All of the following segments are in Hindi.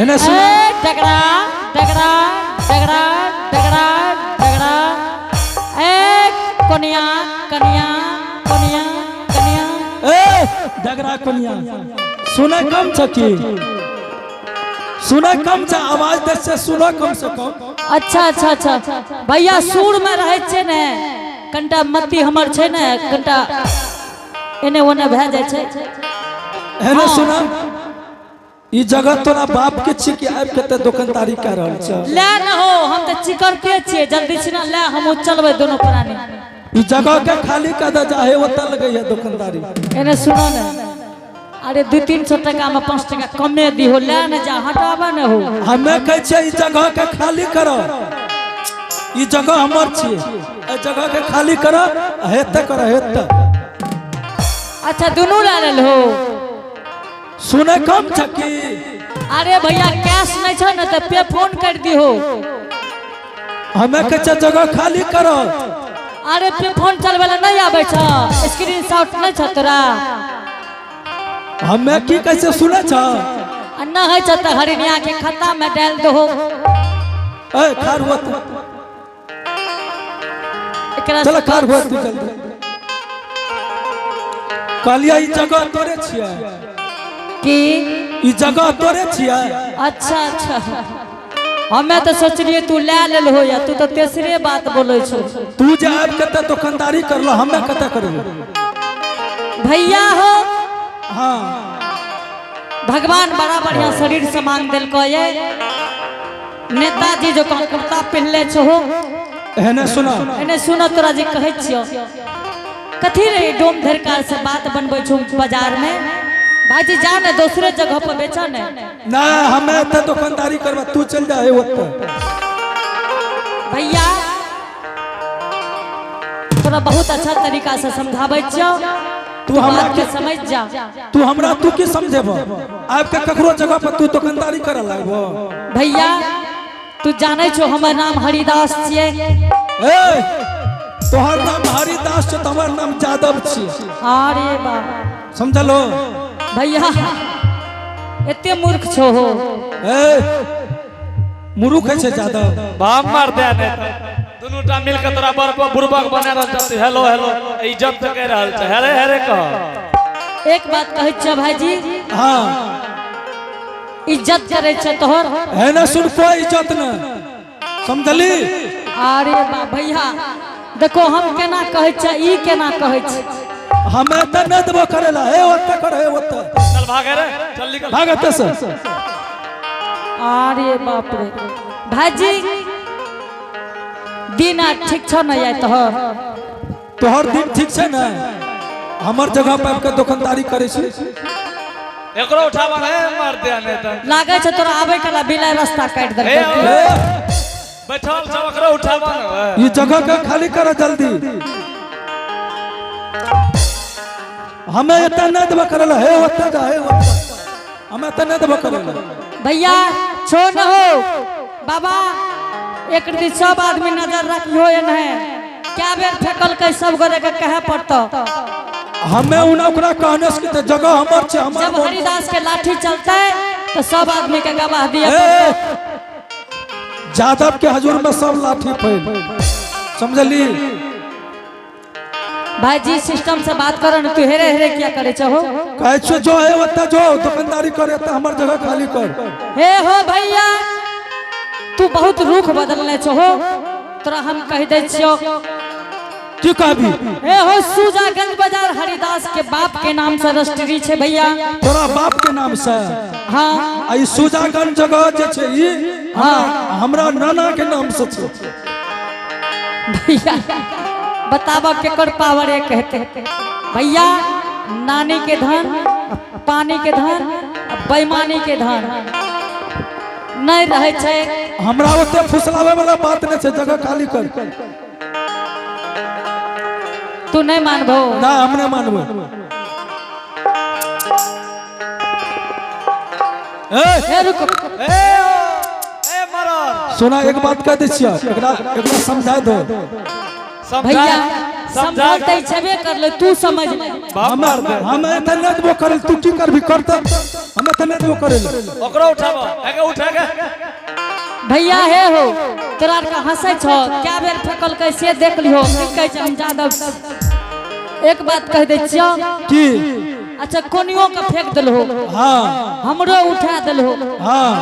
एने सुन डगड़ा डगड़ा डगड़ा डगड़ा डगड़ा कनिया कनिया कनिया कनिया डगरा कनिया सुने कम छकी सुने कम छ आवाज दे से सुनो कम से कम। अच्छा अच्छा अच्छा भैया सुर में रहे छे ने कंटा मत्ती हमर छे ने कंटा एने ओने भे जाय छे। एने सुना ई जगह तोरा बाप के छी कि आब के त दुकानदारी कर रहल छ ले न हो हम त चिकरते छे जल्दी से ना ले हम चलबे दोनों प्राणी ई जगह के खाली कर दे जाहे ओता लगे है दुकानदारी। एने सुनो ने अरे 200-300 टका में 5 टका कमे दी हो ले न जा हटावा न हो हमें कह छे ई जगह के खाली करो ई जगह हमर छी ए जगह के खाली करो हेते करो हेते। अच्छा दोनों ला ले हो सुने कम छकी अरे भैया कैश नहीं छ न त पे फोन कर दी हो हमें कह छे जगह खाली करो। अरे पे फोन चलबेला नहीं आबे छ स्क्रीनशॉट नहीं छ तोरा हमें की कैसे सुने छ अन्ना है छ त हरिनिया के खाता में डाल दो हो ए खार हुआ तू एकरा चल खार हुआ तू जल्दी कालिया ई जगह तोरे छिया की ई जगह तोरे छिया। अच्छा अच्छा हमें तो सोचलिए तू ले लेल हो या तू तो तेसरे बात बोले छो तू जे आब के त दुकानदारी करलो हमें कते करबो भैया हो। हां भगवान बड़ा बढ़िया शरीर सामान दिल को ये नेताजी जो कुर्ता पहनले छो एने सुना एने सुनो तोरा जी कहै छियो कथी रे डोम धरकार से बात बनबै छो बाजार में भाईजी जा ने दूसरे जगह पर बेचा ने ना हमें त दुकानदारी करबा तू चल जा हे ओत भैया तोरा बहुत अच्छा तरीका से समझाबै छियो तू हमरा के समझ जा तू हमरा तू की समझेबो आब के ककरो जगह पर तू दुकानदारी करे लागबो। भैया तू जाने छो हमर नाम हरिदास छिए ए तोहर नाम हरिदास छ तोहर नाम यादव छी। अरे बा समझलो भैया एते मूर्ख छो हो ए मुरुख छै यादव बाप मार दे ने दोनों टा मिल के तोरा बर बुरबक बना रहल छ हेलो हेलो इज्जत त कह रहल छ हेरे हेरे कह एक बात कहै छ भाईजी हां इज्जत करे छ तोहर है ना सुन कोई इज्जत न समझली। अरे बा भैया देखो हम केना कहै छ ई केना कहै छ हमें त न देबो करेला हे ओत कर हे ओत चल भागे रे चल निकल भागत से। अरे बाप रे भाईजी दिन ठीक छ न या तोहर दिन ठीक छै न हमर जगह पर के दुकानदारी करे छी एकरो उठावा है मार दे ने त लागे छ तोरा आबे कला बिना रास्ता काट दे बैठल सब एकरो उठावा ये जगह के खाली कर जल्दी हमें एत न देबो करेला हे ओत जा हे ओत हमें त न देबो करेला। भैया छो न हो बाबा एक दिन सब आदमी नजर रखियो है क्या बेर फेकल के सब गोरे के कहे पड़तो हमें उन ओकरा कहने से त जगह हमर छै हमर जब हरिदास के लाठी चलते तो सब आदमी के गवाह दिए यादव के हजूर में सब लाठी फैल समझली। भाईजी सिस्टम से बात करो न तू हेरे हेरे क्या करे छो कहै छो जो है ओत जो दुकानदारी करे त हमर जगह खाली कर। हे हो भैया तू बहुत रुख बदलने छो तोरा हम कह दे छियो की कहबी हे हो सुजागंज बाजार हरिदास के बाप के नाम से रजिस्ट्री छे भैया तोरा बाप के नाम से। हां आई सुजागंज जगह जे छै ई हां हमरा नाना के नाम से छै। भैया बताबो केकर पावर है कहते भैया नानी के धन पानी के धन बेईमानी के धन नहीं रहे छे हमरा ओते फुसलावे वाला बात नहीं छै जगह खाली कर। तू नहीं मानबो ना हम नहीं मानबो। ए रुक ए मरर सुना एक बात कह दे छिया एकरा समझा दो भैया समझौते छबे कर ले तू समझ ले हम इतने वो करे तू की कर भी करते हम इतने वो करे ओकरो उठाबो एके उठाके भैया हे हो तोरा का हंसै छ क्या बेर फेकल कैसे देख लियो की कह छ हम जादव एक बात कह दे छियो की अच्छा कोनियो का फेंक देलहो हां हमरो उठा देलहो हां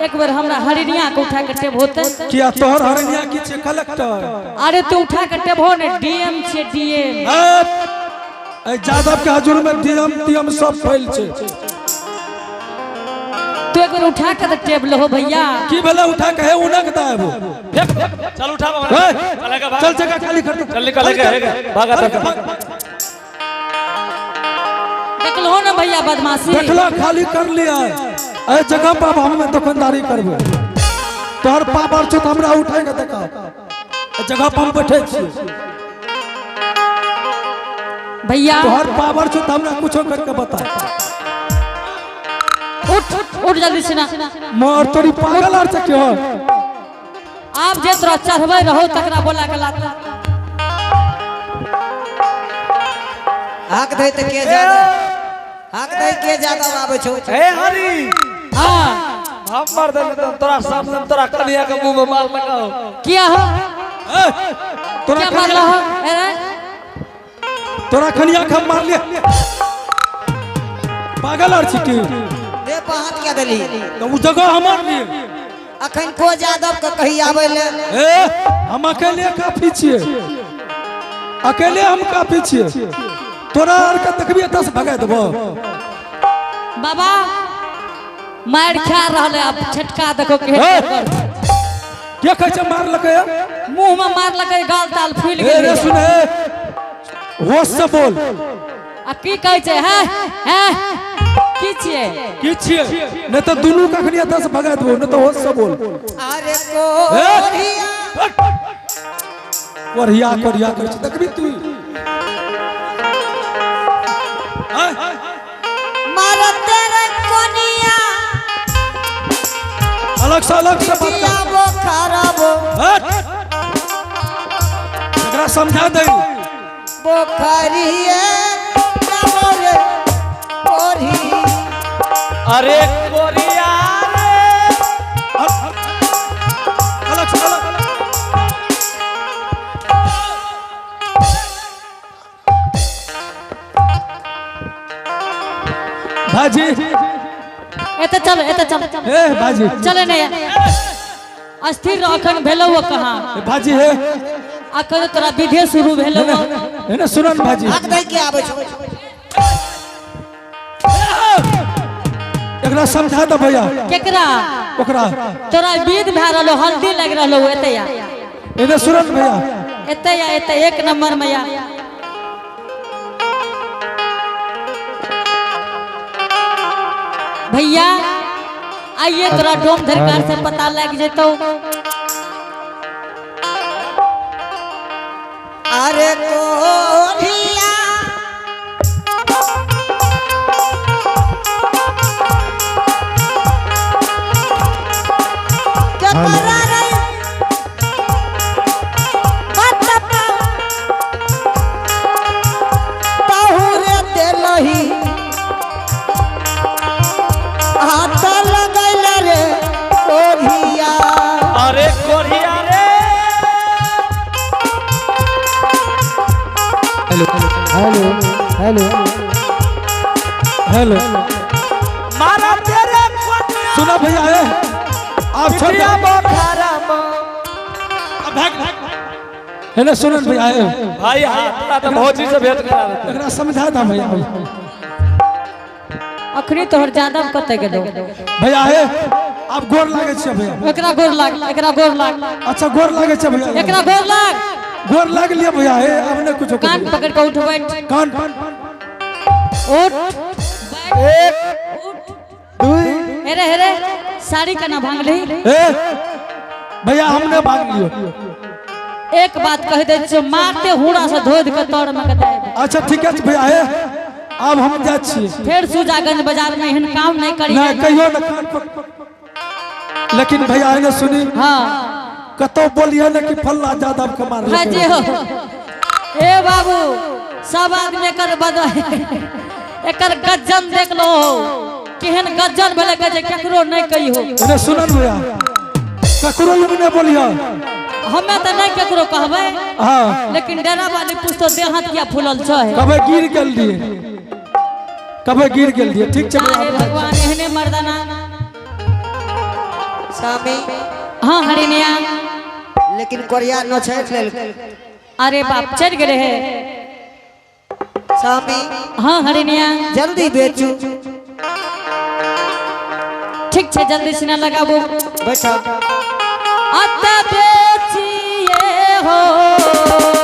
एक बार हमरा हरिनिया के उठा के टेब होते किया तोहर हरिया की छे कलेक्टर अरे तू उठा के टेब हो ने डीएम छे डीएम ए जादव के हजूर में डीएम टीएम सब फैल छे तू एक बार उठा के टेब लो भैया की भला उठा के है उना के दाबो चल उठाबो चलेगा भाग चल जगह खाली कर दे चल निकल के भागा तक देखलो ना भैया बदमाशी देखला खाली कर लिया ए जगह पर हम दुकानदारी करबे तोहर पावर छ त हमरा उठाए के देखा ए जगह पर हम बैठे छी भैया तोहर पावर छ त हमरा कुछो करके बता उठ उठ जल्दी से ना मोर तोरी पागल आर छ क्यों आप जे तोरा चढ़बै रहो तकरा बोला के लात हाक दे त के ज्यादा हाक दे के ज्यादा आबै छौ हे हरी हां हम मार दे तोरा सामने तोरा कलिया के मुंह में मार लगाओ क्या हो तोरा क्या मार लो अरे तोरा खनिया खम मार लिया पागल आर छी की दे पर हाथ क्या देली तो उ जगह हमार लिए अखन को यादव के कही आबै ले ए हम अकेले काफी छिए अकेले हम काफी छिए तोरा आर के देखबी एतस भगा देबो बाबा मार खा रहले अब छटका देखो के के कहै छ मार लगे मुंह में मार लगे गाल ताल फूल ए रे गेल सुने होश से बोल आ की कहै छै हैं की छिए की छिए नहीं तो दुनू कखनी एतस भगा देबो नहीं तो होश से बोल अरे को वरिया करिया कर छ देखबी तू मार तेरे कोनिया अलग से बात पिया कर वो खराबो एकरा समझा दे बोखरिए नमोरे ओरी अरे कोरिया रे अलग से अलग भाजी एते चल ए भाजी चले नहीं अस्थिर अखन भेलो कहां ए भाजी है अखन तोरा विधे शुरू भेलो है ना सुनन भाजी हाक दे के आबै छौ एकरा समझा दे भैया केकरा ओकरा तोरा विध भै रहलो हल्दी लग रहलो एते या एने सुनन भैया एते एक नंबर में या भैया आइए तोरा डोम धरकार से पता लग जेतो अरे कोरिया कतरा रे बतपा ताहुरे देलही हाथ लगैल रे कोरिया अरे कोरिया रे हेलो मारा तेरे कोरिया सुना भैया है आप छोड़ पिया बोखारा भाग है ना सुनन भैया है भाई हां तो बहुत चीज से भेंट करा देते एकरा समझा दे भैया अखनी तोहर ज्यादा कते गेलो भैया है आप गोर लागे छ भैया एकरा गोर लाग अच्छा गोर लागे छ भैया एकरा गोर लाग गोर लाग लिया भैया है हमने कुछ कान पकड़ के उठ बैठ कान उठ एक दुई हेरे साड़ी का ना भांग ली ए भैया हमने भाग लियो एक बात कह दे छो मारते हुड़ा से धोद के तोड़ में के दे अच्छा ठीक है भैया है अब हम जा छी फिर सुजागंज बाजार में एहन काम नहीं करी नहीं कहियो न कान पर लेकिन भैया ने सुनी हां कतो बोलिए न कि फल्ला जादव के मार हां जी हो ए बाबू सब आदमी एकर गज्जन देख लो केहन गज्जन भेले के जे केकरो नहीं कही हो। अरे सुनन भैया ककरो लोग ने बोलियो हमें तो नहीं केकरो कहबे हां लेकिन डेरा वाली पूछतो देह हाथ किया फूलल छ कबे गिर गेल दिए कबे गिर गेल दिए ठीक छै हे भगवान एहने मर्दाना स्वामी हां हरिनिया लेकिन कोरिया न छै लेल अरे बाप चढ़ गए है स्वामी हां हरिनिया जल्दी बेचू ठीक छै जल्दी सीना लगाबो बैठो अत बेचिए हो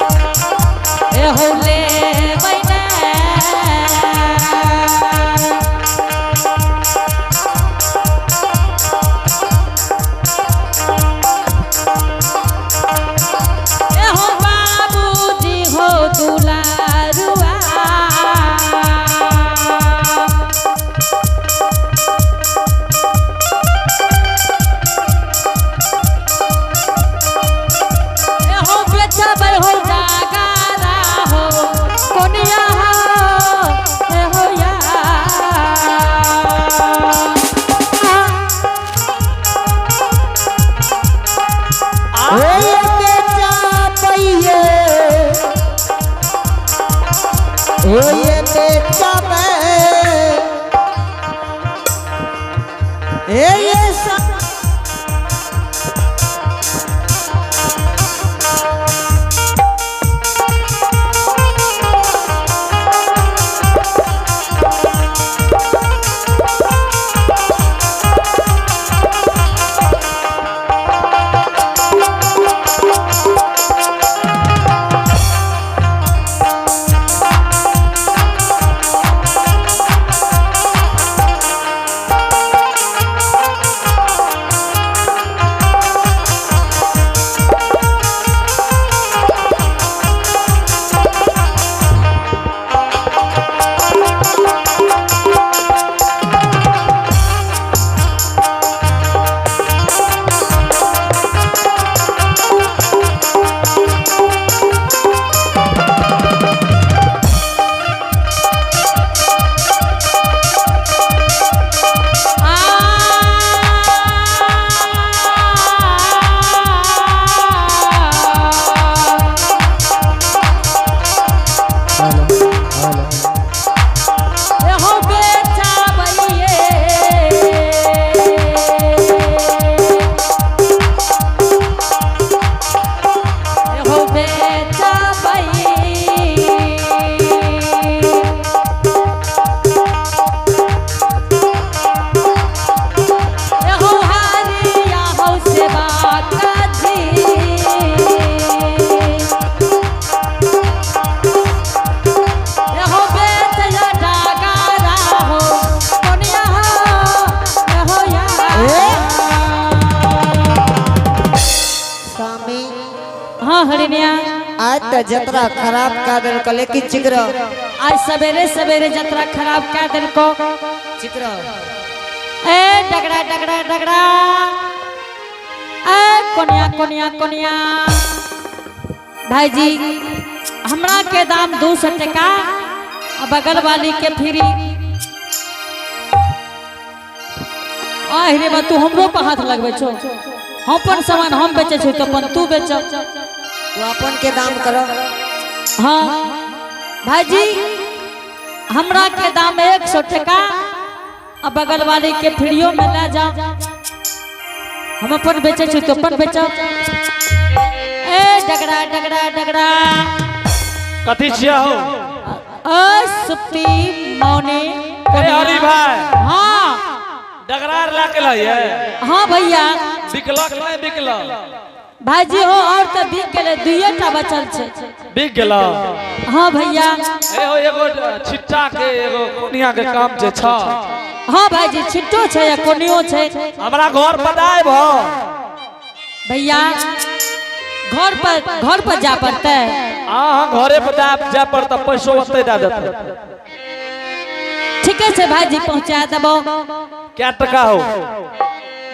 ए हो ले बैना ए हो बाबूजी हो दुलारुआ ये बेटा मैं ये आज तो जतरा खराब कर दिल को लेकिन चिकर आज सवेरे सवेरे जतरा खराब कर दिल को चिकर ए डगड़ा डगड़ा डगड़ा ए कोनिया कोनिया कोनिया भाई जी हमरा के दाम 200 टका बगल वाली के फ्री रे बा तू हमरो पे हाथ लगबे छो हम अपन सामान हम बेचे छी तो अपन तू बेच तू अपन के दाम करो। हाँ भाई जी हमरा के दाम 100 टका अब बगल वाले के फ्रीओ में ले जा हम अपन बेचे छी तो अपन बेच ए डगड़ा डगड़ा डगड़ा कथी छिया हो ए सुप्ती मौनी ए हरी भाई हाँ डगरार ला के लइए हाँ भैया बिकलक नहीं बिकलक भाई जी हो और तो बिक गेले दुइटा बचल छे बिक गेला हाँ भैया ए हो एगो छिट्टा के एगो कोनिया के काम जे छ हाँ भाई जी छिट्टो छे या कोनियो छे हमरा घर पदाय भ भैया घर पर जा पड़ते हां घरे पर जा पड़ता पैसो ओते दे देते ठीक है भाई जी पहुंचा देबो क्या टका हो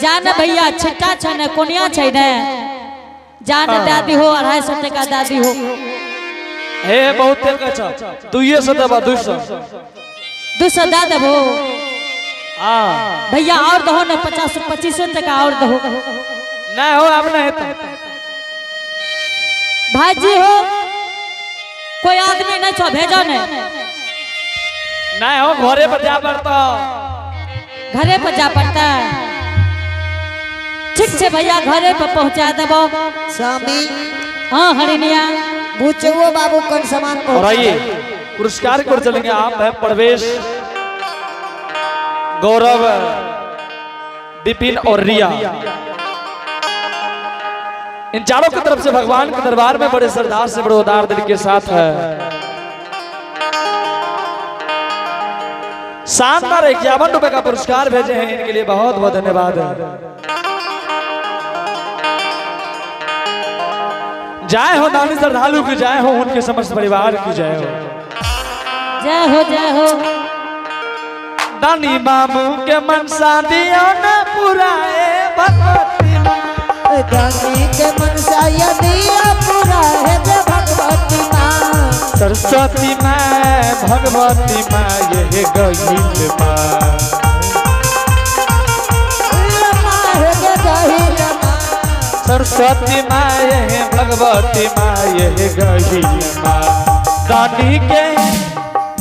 जान भैया छिट्टा छे ने कोनिया छे ने जान दादी हो 250 टका दादी हो हे बहुत तेल का 200 देबा 200 200 दे देबो हां भैया और दहो ना 25 टका और दहो नहीं हो अब नहीं तो भाजी हो कोई आदमी नहीं छो भेजो ने नहीं हो घरे पर जा पड़ता घरे पर जा पड़ता ठीक से भैया घरे पर पहुंचा देबो स्वामी हाँ हरिनिया बुचुओ बाबू कौन सामान और पहुंचा आइए पुरस्कार को चलेंगे आप है प्रवेश गौरव विपिन और रिया इन चारों की तरफ से भगवान के दरबार में बड़े श्रद्धा से बड़े उदार दिल के साथ है शानदार 51 रुपए का पुरस्कार भेजे हैं इनके लिए बहुत बहुत धन्यवाद है जय हो दानी श्रद्धालु की जय हो उनके समस्त परिवार की जय हो जय हो दानी मामू के मनसा दिया न पुराए भगवती माँ दानी के मनसा यदि पूरा है जे भगवती माँ सरस्वती माँ भगवती माँ ये गहिल माँ सरस्वती माँ ये भगवती माँ ये गहिल माँ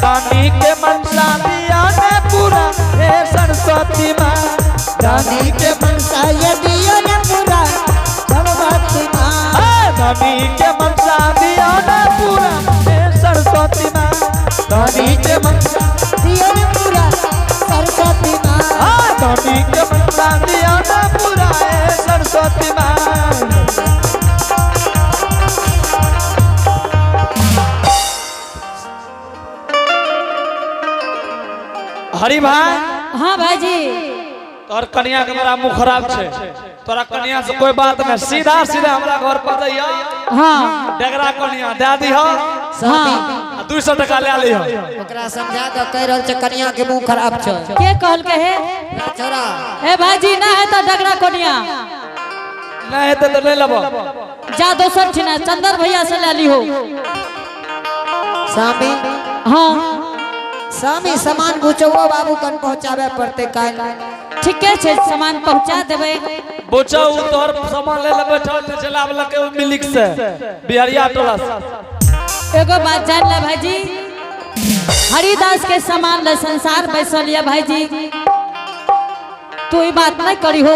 दानी के मनसा दिया ने पूरा हे सरस्वती माँ दानी के मनसा यदि न पूरा भगवती माँ दानी के मनसा दिया ने पूरा हे सरस्वती माँ दानी के मनसा दिया न पूरा सरस्वती माँ दानी के मनसा दिया ने पूरा हे सरस्वती माँ हरी भाई हाँ भाईजी तोर कन्या के बड़ा मुंह खराब छे तोरा कन्या से कोई बात नहीं सीधा हमरा घर पर दैया हाँ डगरा कन्या दे दी हो हाँ 200 टका ले ली हो ओकरा समझा दो कह रहल छ कन्या के मुंह खराब छ के कहल के है ना छोरा ए भाईजी ना है तो डगरा कोनिया नहीं है तो ले लेबो जा 200 छिना चंदर भैया से ले ली हो स्वामी हाँ स्वामी सामान बुचुओ बाबू कन पहुंचावे पड़ते काल ठीके छे सामान पहुंचा देबे बोचा उ तोर सामान ले लेबे चल चला वाला के मिलिक से बिहारिया टोला से एगो बात जान ले भाईजी हरिदास के सामान ले संसार बैसल या भाईजी तू ई बात नहीं करी हो